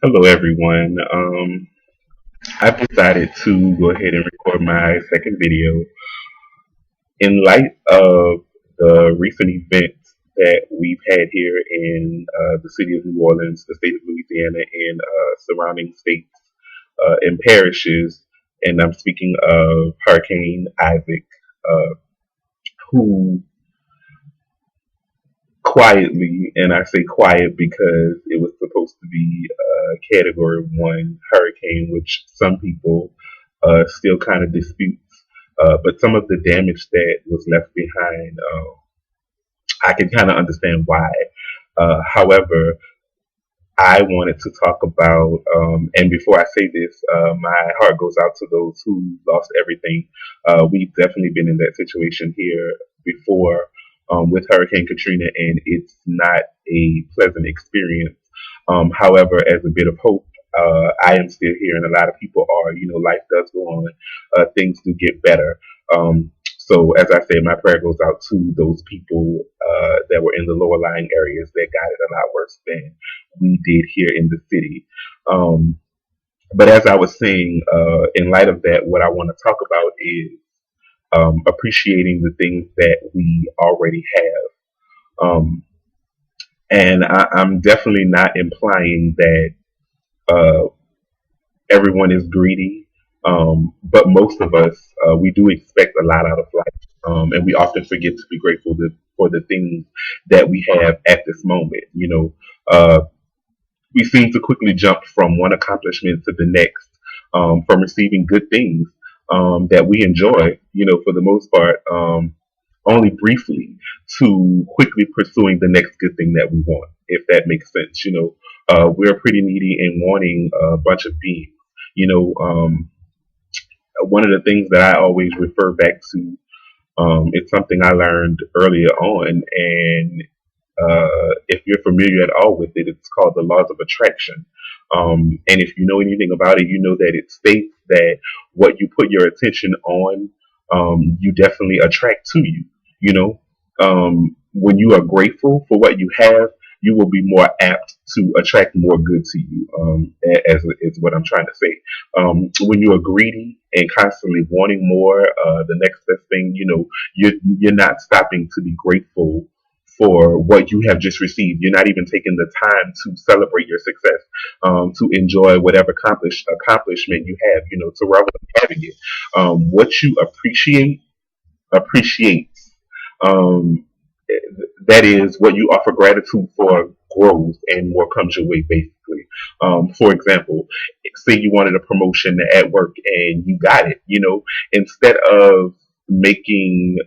Hello, everyone. I've decided to go ahead and record my second video in light of the recent events that we've had here in the city of New Orleans, the state of Louisiana, and surrounding states and parishes. And I'm speaking of Hurricane Isaac, uh, who quietly, and I say quiet because it was supposed to be a Category 1 hurricane, which some people still kind of dispute. But some of the damage that was left behind, I can kind of understand why. However, I wanted to talk about, and before I say this, my heart goes out to those who lost everything. We've definitely been in that situation here before with Hurricane Katrina, and it's not a pleasant experience. However, as a bit of hope, I am still here, and a lot of people are. Life does go on. Things do get better. So, as I say, my prayer goes out to those people that were in the lower lying areas that got it a lot worse than we did here in the city. Um, but as I was saying, in light of that, what I want to talk about is appreciating the things that we already have. And I'm definitely not implying that uh, everyone is greedy, but most of us, we do expect a lot out of life. And we often forget to be grateful for the things that we have at this moment. We seem to quickly jump from one accomplishment to the next, from receiving good things that we enjoy, for the most part, only briefly, to quickly pursuing the next good thing that we want, if that makes sense. We're pretty needy and wanting a bunch of beings. You know, one of the things that I always refer back to, it's something I learned earlier on, and if you're familiar at all with it, it's called the laws of attraction. And if you know anything about it, you know that it states that what you put your attention on, you definitely attract to you. You know, when you are grateful for what you have, you will be more apt to attract more good to you. As is what I'm trying to say. When you are greedy and constantly wanting more, the next best thing, you're not stopping to be grateful for what you have just received. You're not even taking the time to celebrate your success, to enjoy whatever accomplishment you have. To revel in having it. What you appreciates. Um, that is what you offer gratitude for grows and more comes your way basically. For example, say you wanted a promotion at work and you got it, instead of making,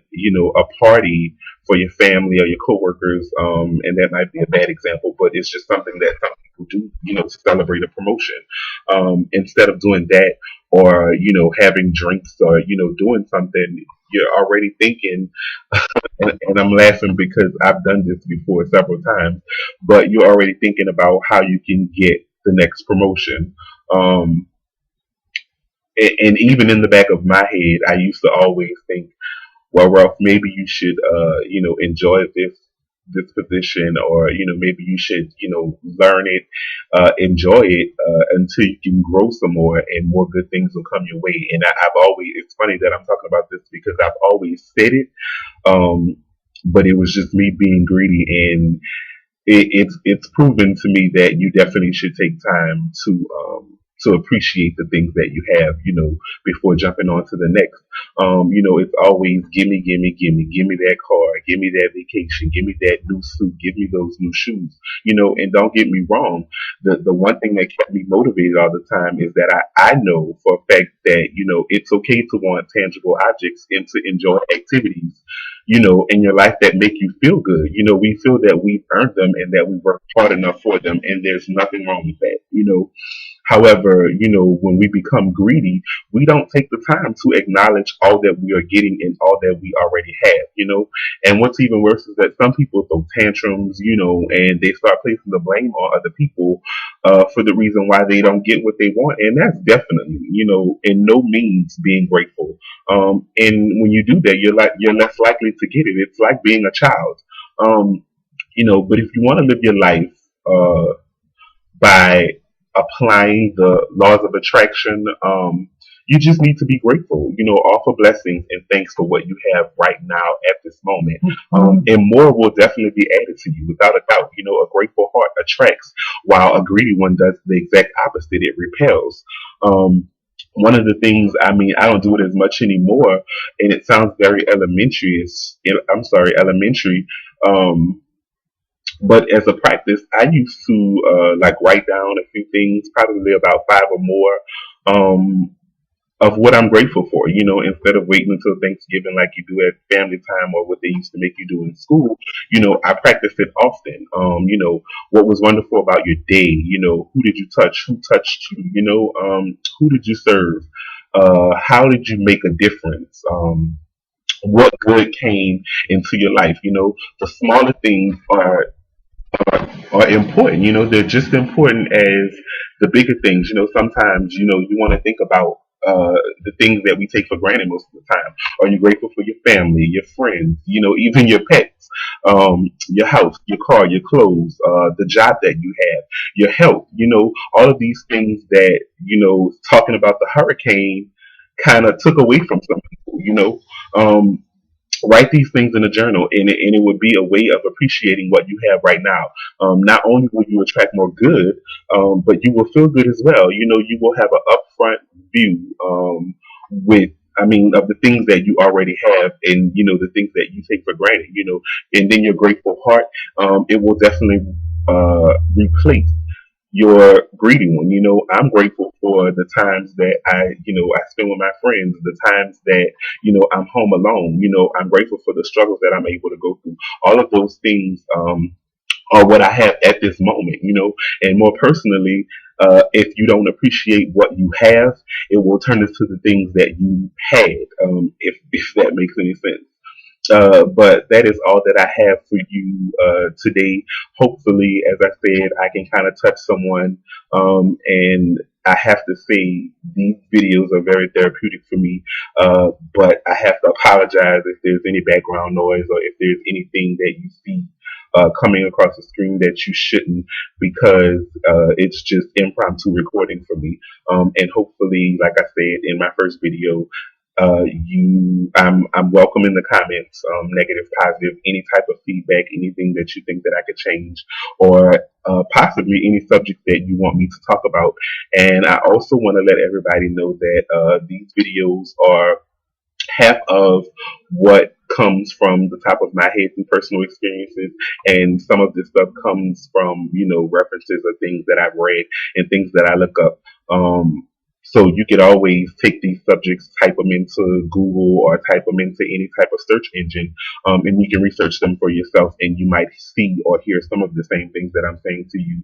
a party for your family or your coworkers, and that might be a bad example, but it's just something that some people do, to celebrate a promotion. Instead of doing that or, having drinks or, doing something, you're already thinking, and I'm laughing because I've done this before several times, but you're already thinking about how you can get the next promotion. Um, and even in the back of my head, I used to always think, well, Ralph, maybe you should, enjoy this position, or maybe you should, learn it, enjoy it until you can grow some more, and more good things will come your way. And I've always, it's funny that I'm talking about this because I've always said it, um, but it was just me being greedy, and it's proven to me that you definitely should take time to appreciate the things that you have, before jumping on to the next. It's always gimme, gimme, gimme, gimme that car, gimme that vacation, gimme that new suit, give me those new shoes, and don't get me wrong. The one thing that kept me motivated all the time is that I know for a fact that, it's okay to want tangible objects and to enjoy activities, in your life that make you feel good. We feel that we've earned them and that we worked hard enough for them, and there's nothing wrong with that. However, when we become greedy, we don't take the time to acknowledge all that we are getting and all that we already have. And what's even worse is that some people throw tantrums, and they start placing the blame on other people for the reason why they don't get what they want. And that's definitely, in no means being grateful. And when you do that, you're less likely to get it. It's like being a child. But if you want to live your life by applying the laws of attraction. You just need to be grateful, offer blessings and thanks for what you have right now at this moment. And more will definitely be added to you without a doubt. A grateful heart attracts while a greedy one does the exact opposite. It repels. One of the things, I mean, I don't do it as much anymore, and it sounds very elementary. I'm sorry, elementary. Um, but as a practice, I used to like write down a few things, probably about five or more, um, of what I'm grateful for. Instead of waiting until Thanksgiving like you do at family time or what they used to make you do in school. I practice it often. What was wonderful about your day. Who did you touch? Who touched you? Who did you serve? How did you make a difference? What good came into your life? The smaller things are important. They're just important as the bigger things. Sometimes, you want to think about the things that we take for granted most of the time. Are you grateful for your family, your friends, even your pets, your house, your car, your clothes, the job that you have, your health, all of these things that, talking about the hurricane kind of took away from some people. Write these things in a journal, and it would be a way of appreciating what you have right now. Not only will you attract more good, but you will feel good as well. You will have an upfront view with, I mean, of the things that you already have, and the things that you take for granted. And then your grateful heart, it will definitely replace your greedy one. I'm grateful for the times that I spend with my friends, the times that, I'm home alone. I'm grateful for the struggles that I'm able to go through. All of those things, are what I have at this moment, and more personally, if you don't appreciate what you have, it will turn into the things that you had, if that makes any sense. But that is all that I have for you today. Hopefully, as I said, I can kind of touch someone. And I have to say, these videos are very therapeutic for me. But I have to apologize if there's any background noise or if there's anything that you see coming across the screen that you shouldn't, because it's just impromptu recording for me. And hopefully, like I said in my first video, I'm welcome in the comments, negative, positive, any type of feedback, anything that you think that I could change, or possibly any subject that you want me to talk about. And I also want to let everybody know that these videos are half of what comes from the top of my head through personal experiences, and some of this stuff comes from references of things that I've read and things that I look up. So you could always take these subjects, type them into Google or type them into any type of search engine, and you can research them for yourself, and you might see or hear some of the same things that I'm saying to you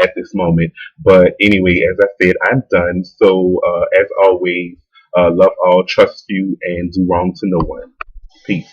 at this moment. But anyway, as I said, I'm done. So as always, love all, trust few, and do wrong to no one. Peace.